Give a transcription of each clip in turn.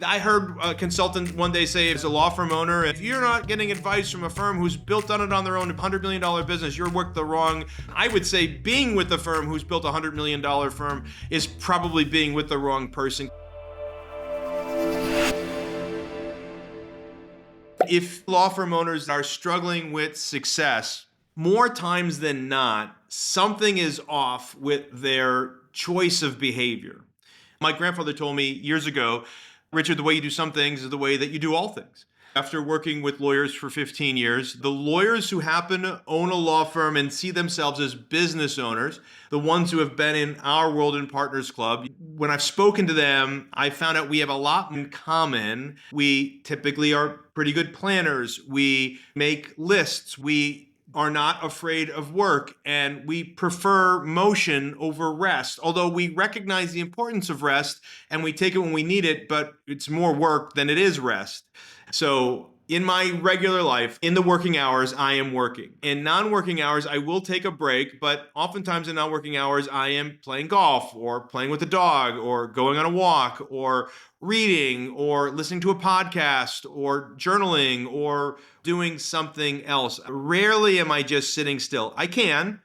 I heard a consultant one day say, as a law firm owner, if you're not getting advice from a firm who's built on it on their own $100 million business, you're with the wrong. I would say being with the firm who's built a $100 million firm is probably being with the wrong person. If law firm owners are struggling with success, more times than not, something is off with their choice of behavior. My grandfather told me years ago, Richard, the way you do some things is the way that you do all things. After working with lawyers for 15 years, the lawyers who happen to own a law firm and see themselves as business owners, the ones who have been in our World and Partners Club, when I've spoken to them, I found out we have a lot in common. We typically are pretty good planners. We make lists. We are not afraid of work, and we prefer motion over rest, although we recognize the importance of rest and we take it when we need it, but it's more work than it is rest. So in my regular life, in the working hours, I am working. In non-working hours, I will take a break, but oftentimes in non-working hours, I am playing golf or playing with the dog or going on a walk or reading or listening to a podcast or journaling or doing something else. Rarely am I just sitting still. I can,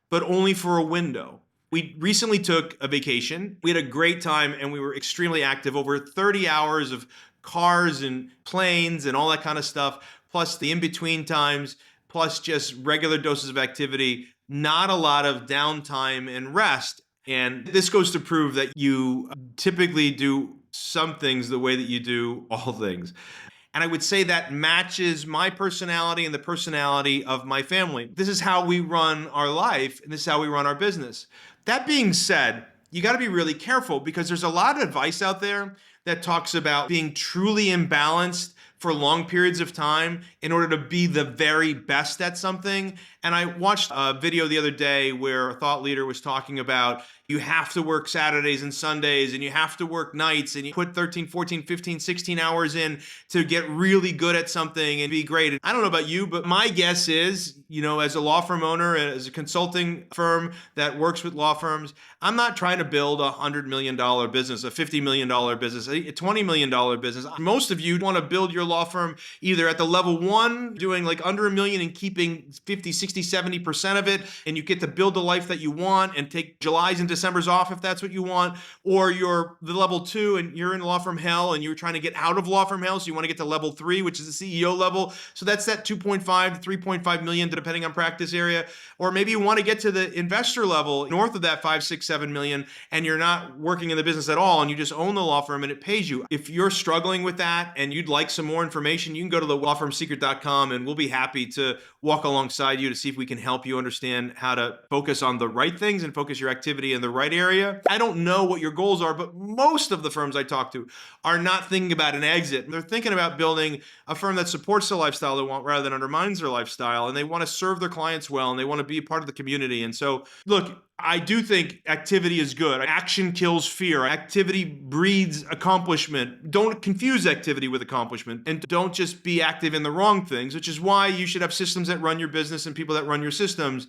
but only for a window. We recently took a vacation. We had a great time and we were extremely active, over 30 hours of cars and planes and all that kind of stuff, plus the in-between times, plus just regular doses of activity, not a lot of downtime and rest. And this goes to prove that you typically do some things the way that you do all things. And I would say that matches my personality and the personality of my family. This is how we run our life, and this is how we run our business. That being said, you got to be really careful because there's a lot of advice out there that talks about being truly imbalanced for long periods of time in order to be the very best at something. And I watched a video the other day where a thought leader was talking about you have to work Saturdays and Sundays and you have to work nights and you put 13, 14, 15, 16 hours in to get really good at something and be great. And I don't know about you, but my guess is, as a law firm owner, as a consulting firm that works with law firms, I'm not trying to build a $100 million business, a $50 million business, a $20 million business. Most of you want to build your law firm either at the level one, doing like under $1 million and keeping 50, 60, 70% of it, and you get to build the life that you want and take Julys and Decembers off if that's what you want, or you're the level two and you're in law firm hell and you're trying to get out of law firm hell, so you want to get to level three, which is the CEO level. So that's that 2.5 to 3.5 million, depending on practice area. Or maybe you want to get to the investor level north of that 5, 6, 7 million, and you're not working in the business at all and you just own the law firm and it pays you. If you're struggling with that and you'd like some more information, you can go to thewellfirmsecret.com and we'll be happy to walk alongside you to see if we can help you understand how to focus on the right things and focus your activity in the right area. I don't know what your goals are, but most of the firms I talk to are not thinking about an exit. They're thinking about building a firm that supports the lifestyle they want rather than undermines their lifestyle. And they want to serve their clients well and they want to be a part of the community. And so, look, I do think activity is good. Action kills fear. Activity breeds accomplishment. Don't confuse activity with accomplishment, and don't just be active in the wrong things, which is why you should have systems that run your business and people that run your systems.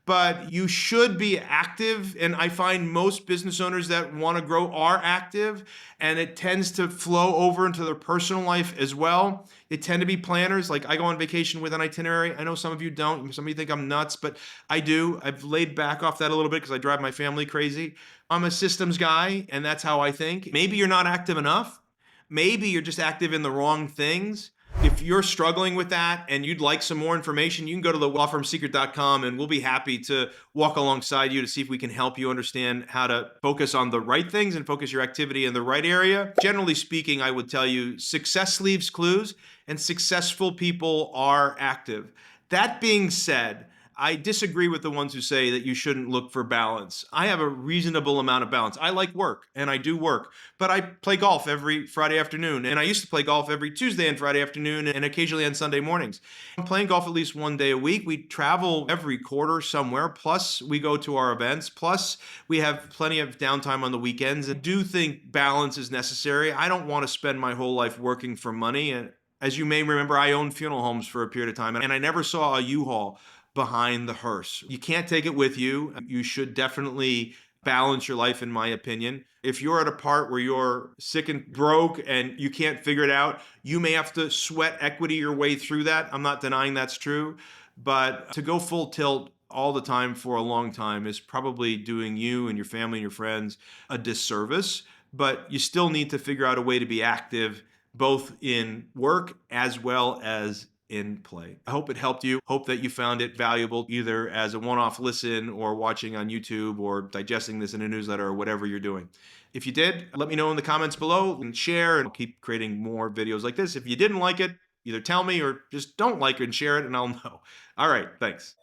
But you should be active, and I find most business owners that want to grow are active, and it tends to flow over into their personal life as well. They tend to be planners. Like, I go on vacation with an itinerary. I know some of you don't. Some of you think I'm nuts, but I do. I've laid back off that a little bit because I drive my family crazy. I'm a systems guy, and that's how I think. Maybe you're not active enough. Maybe you're just active in the wrong things. If you're struggling with that and you'd like some more information, you can go to thewellfirmsecret.com and we'll be happy to walk alongside you to see if we can help you understand how to focus on the right things and focus your activity in the right area. Generally speaking, I would tell you success leaves clues and successful people are active. That being said, I disagree with the ones who say that you shouldn't look for balance. I have a reasonable amount of balance. I like work and I do work, but I play golf every Friday afternoon. And I used to play golf every Tuesday and Friday afternoon and occasionally on Sunday mornings. I'm playing golf at least one day a week. We travel every quarter somewhere. Plus we go to our events. Plus we have plenty of downtime on the weekends, and do think balance is necessary. I don't want to spend my whole life working for money. And as you may remember, I owned funeral homes for a period of time and I never saw a U-Haul behind the hearse. You can't take it with you. You should definitely balance your life, in my opinion. If you're at a part where you're sick and broke and you can't figure it out, you may have to sweat equity your way through that. I'm not denying that's true. But to go full tilt all the time for a long time is probably doing you and your family and your friends a disservice. But you still need to figure out a way to be active both in work as well as in play. I hope it helped you. Hope that you found it valuable either as a one off listen or watching on YouTube or digesting this in a newsletter or whatever you're doing. If you did, let me know in the comments below and share, and I'll keep creating more videos like this. If you didn't like it, either tell me or just don't like it and share it, and I'll know. All right. Thanks.